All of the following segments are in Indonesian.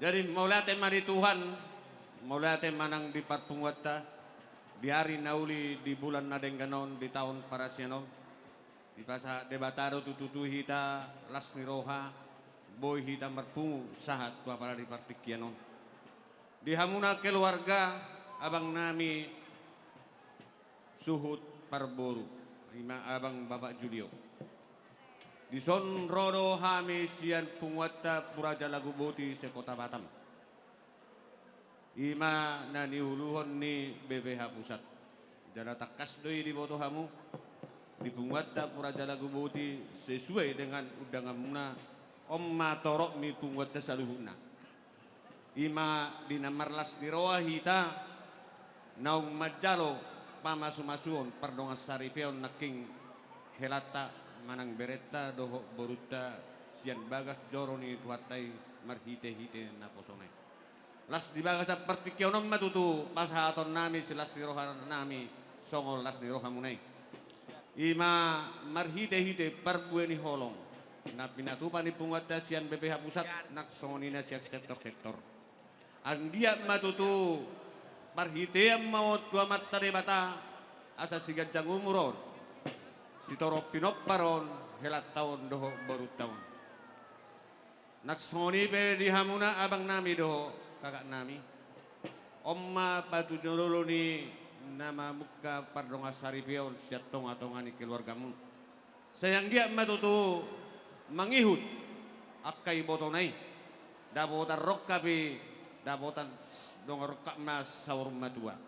Jadi maulate mari Tuhan, maulate manang di parpungwata, di hari nauli di bulan nadeng ganon di tahun parasyanon, di pasa debataro tututu hita las niroha, boy hita marpungu sahat tua para di partikianon. Di hamuna keluarga abang nami suhut parboru, lima abang bapak Julio. Di son rodo hami sian pungwata puraja lagu boti sekota Batam. Ima nani huluhon ni BPH Pusat. Jada takas doi di boto hamu di pungwata puraja lagu boti sesuai dengan undangan muna omma torok mi pungwata saluhuna. Ima di namarlas di roa hita naung majalo pamasu-masuon pardonga saripeon naking helata manang beretta doho boruta sian bagas joroni tuatai marhite-hite naposone. Las di bagas seperti kionom matutu pasahaton nami silas niroha nami songol las niroha munai. Ima marhite-hite parbueni holong. Na pinatupa ni pungwata sian BPH Pusat nak songonina sian sektor-sektor. Anggia matutu parhite mau tua mata debata asa sigajang umuron. Sitoro pinopparon helat tahun doho baru tahun. Naksoni pe di hamuna abang nami doho kakak nami. Omma batu jololo ni nama muka pardonga saripion siat tonga-tongani keluargamu. Sayang dia matutu mangihut akai botonai. Dabotan rok kapi dabotan dong rokak mas saur matua.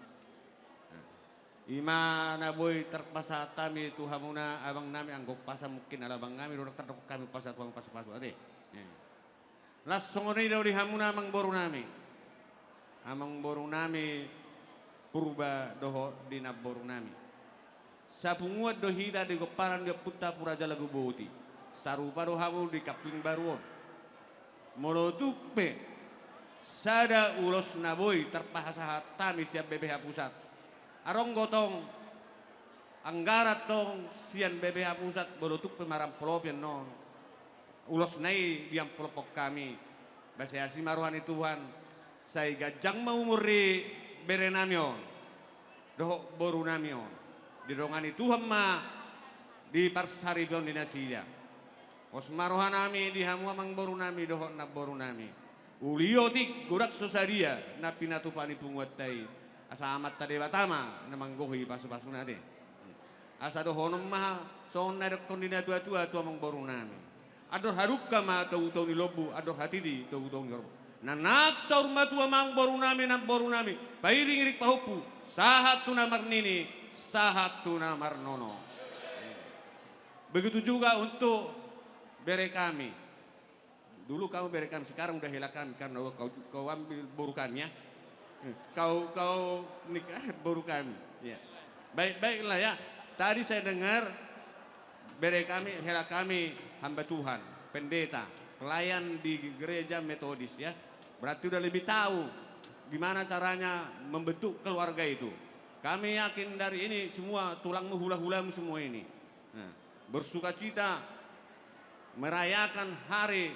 Ima na boy terpasa tami tu hamuna abang nami anggap pasa mungkin ala bang nami dorong terpok kami pasa tuang pasu ade. Las songoni dari hamuna amang boru nami. Amang boru nami purba doho dina boru nami. Sapunguat dohida di goparan di puta puraja lagu boti. Sarupa do hamu di kapling baruon. Molotupe sada ulos naboy terpahasa tami siap BPH Pusat. Arong gotong anggarat tong sian BPH Pusat bolotuk pemarang pelopian non ulos nai diam pelopok kami baseasi maruhani Tuhan saya gajang maumuri berenamion doh boru namion didongani Tuhan ma di parsari pion dinasiya pos maruhan nami di hamu amang boru nami doh na boru nami uliotik gurak sosaria na pinatupani pungwatai asa amat tade batama namang gohi pasu-pasu nade asa do honom maha son na kondina tua-tua tua mong boru nami ador harukka ma tau-tau ni lobu ador hatidi tau-tau ni lobu nanak saur matua mang boru nami pairing irik pahupu sahat tuna marnini sahat tuna marnono. Begitu juga untuk bere kami dulu kamu bere kami sekarang udah hilakan karena kau ambil borukannya. Kau nikah baru kami ya. Baiklah ya. Tadi saya dengar bere kami, hela kami hamba Tuhan, pendeta, pelayan di gereja metodis ya. Berarti udah lebih tahu gimana caranya membentuk keluarga itu. Kami yakin dari ini semua tulangmu hula-hulamu semua ini. Nah, bersuka cita merayakan hari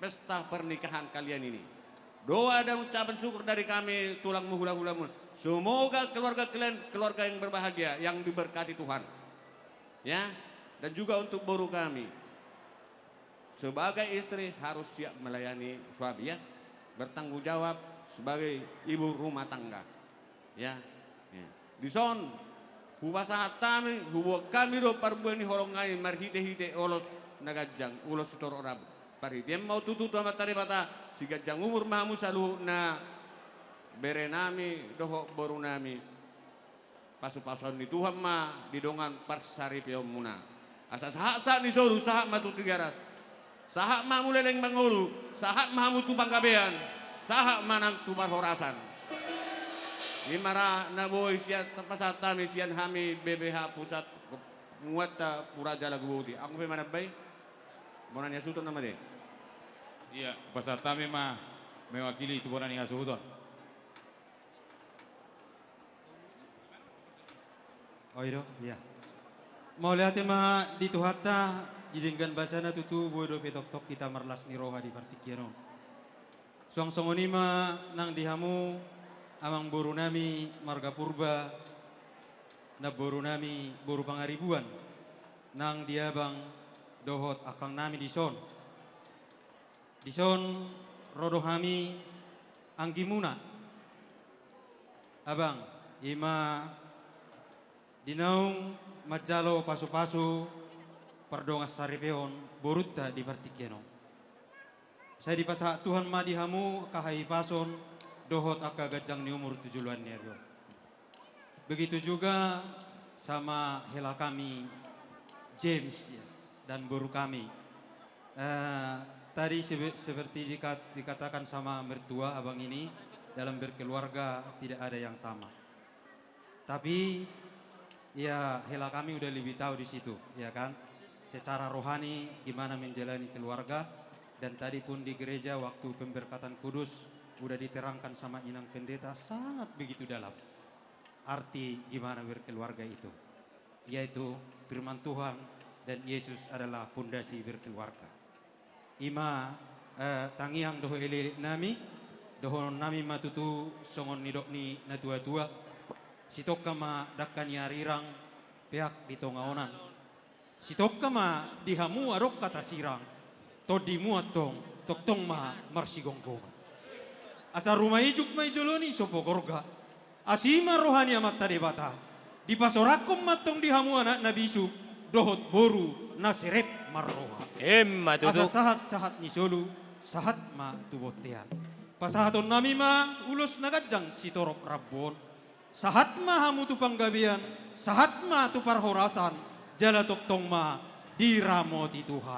pesta pernikahan kalian ini. Doa dan ucapan syukur dari kami tulang hula-hulamu. Semoga keluarga kalian keluarga yang berbahagia, yang diberkati Tuhan. Ya, dan juga untuk boru kami. Sebagai istri harus siap melayani suami ya. Bertanggung jawab sebagai ibu rumah tangga. Ya. Di son hubasa hatami hubo kami do parbueni horongai marhite-hite olos nagajang ulos sutoro rabu. Pari dia mau tutu tu amat bata siga jang umur mahamu salu na bere nami doho boru nami pasu-pasuan ni Tuhan ma didongan parsari piomuna asa sahak ni soru sahak matu tigara sahak ma muleleng bangolu sahak mahamu tu bangkabean sahak manang tu barhorasan imara na boy siya tapasata mi sian hami BPH Pusat muata puraja lagu budi aku pe manabay Bonania Suton nama deh. Iya, peserta memang mewakili itu Bonania Suton. Oh iya, iya. Mau lihat ma di tuhata jidinggan basana tutu bodo petok tok kita merlas ni roha di partikiano. Songonima nang dihamu amang boru nami marga purba na boru nami boru pangaribuan nang diabang dohot akang nami dison. Dison rodo kami anggimuna. Abang ima dinaung majalo pasu-pasu pardongas saripeon borutta di partikeno. Saya dipasa Tuhan madihamu kahai pason dohot aka gajang ni umur 7 neryo. Begitu juga sama hela kami James ya, dan guru kami. Tadi seperti dikatakan sama mertua abang ini, dalam berkeluarga tidak ada yang tamat. Tapi ya hela kami udah lebih tahu di situ, ya kan? Secara rohani gimana menjalani keluarga, dan tadi pun di gereja waktu pemberkatan kudus udah diterangkan sama inang pendeta sangat begitu dalam. Arti gimana berkeluarga itu, yaitu firman Tuhan dan Yesus adalah pondasi berkeluarga. Ima tangiang doho ele nami, doho nami matutu songon nidok ni natua-tua, sitok kama dakkan yarirang pihak di tongaonan, sitok kama dihamu arok kata sirang, to dimuatong toktong ma marsigonggongan. Asa rumah ijuk mai joloni sopo gorga, asima rohani amat tadebata, di pasorakom matong dihamu anak nabisu, dohot boru nasirep marroha. Emma Asa tutu. sahat ni solu, sahat ma tubotean. Pasahaton nami ma ulos nagajang sitorop rabbon. Sahat ma hamu tu panggabian, sahat ma tu parhorasan, jala toktong ma diramoti Tuhan.